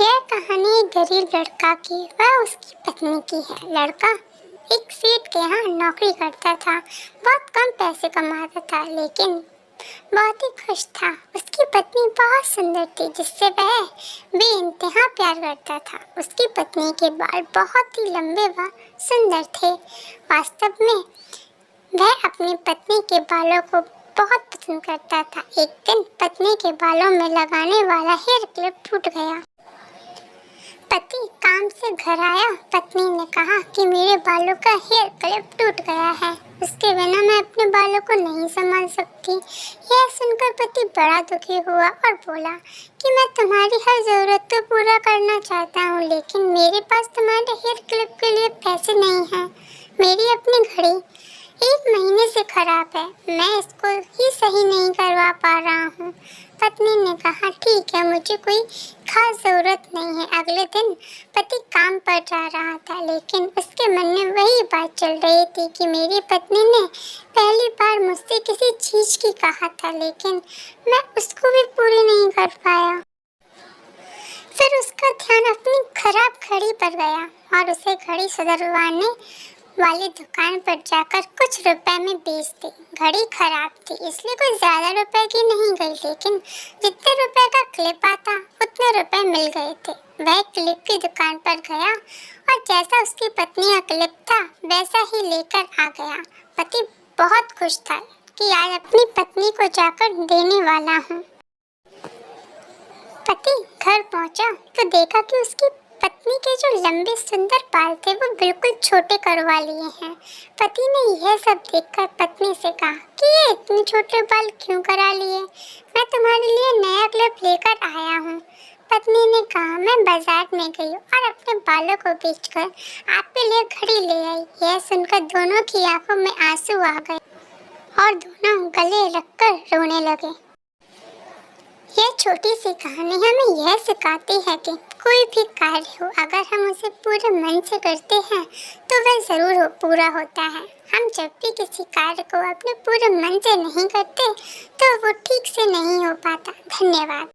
यह कहानी एक गरीब लड़का की व उसकी पत्नी की है। लड़का एक सेठ के यहाँ नौकरी करता था। बहुत कम पैसे कमाता था लेकिन बहुत ही खुश था। उसकी पत्नी बहुत सुंदर थी जिससे वह बेइंतहा प्यार करता था। उसकी पत्नी के बाल बहुत ही लंबे व सुंदर थे। वास्तव में वह अपनी पत्नी के बालों को बहुत पसंद करता था। एक दिन पत्नी के बालों में लगाने वाला हेयर क्लिप टूट गया। पति काम से घर आया। पत्नी ने कहा कि मेरे बालों का हेयर क्लिप टूट गया है, उसके बिना मैं अपने बालों को नहीं संभाल सकती। यह सुनकर पति बड़ा दुखी हुआ और बोला कि मैं तुम्हारी हर जरूरत तो पूरा करना चाहता हूँ लेकिन मेरे पास तुम्हारे हेयर क्लिप के लिए पैसे नहीं हैं। मेरी अपनी घड़ी 1 महीने से खराब है, मैं इसको ही सही नहीं करवा पा रहा हूँ। पत्नी ने कहा ठीक है, मुझे कोई खास ज़रूरत नहीं है। अगले दिन पति काम पर जा रहा था लेकिन उसके मन में वही बात चल रही थी कि मेरी पत्नी ने पहली बार मुझसे किसी चीज़ की कहा था लेकिन मैं उसको भी पूरी नहीं कर पाया। फिर उसका ध्यान अपनी खराब घड़ी पर गया और उसे घड़ी सुधरवाने वाली दुकान पर जाकर कुछ रुपए में बेच दी। घड़ी खराब थी इसलिए कोई ज्यादा रुपए की नहीं गई लेकिन जितने रुपए का क्लिप आता उतने रुपए मिल गए थे। वह क्लिप की दुकान पर गया और जैसा उसकी पत्नी का क्लिप था वैसा ही लेकर आ गया। पति बहुत खुश था कि आज अपनी पत्नी को जाकर देने वाला हूँ। पति घर पहुंचा तो देखा कि उसकी पत्नी के जो लंबे सुंदर बाल थे वो बिल्कुल छोटे करवा लिए हैं। पति ने यह सब देखकर पत्नी से कहा कि ये इतने छोटे बाल क्यों करा लिए? मैं तुम्हारे लिए नया क्लिप लेकर आया हूँ। पत्नी ने कहा मैं बाजार में गई और अपने बालों को बेचकर आपके लिए घड़ी ले आई। यह सुनकर दोनों की आंखों में आंसू आ गए और दोनों गले रखकर रोने लगे। यह छोटी सी कहानी हमें यह सिखाती है कि कोई भी कार्य हो अगर हम उसे पूरे मन से करते हैं तो वह ज़रूर पूरा होता है। हम जब भी किसी कार्य को अपने पूरे मन से नहीं करते तो वो ठीक से नहीं हो पाता। धन्यवाद।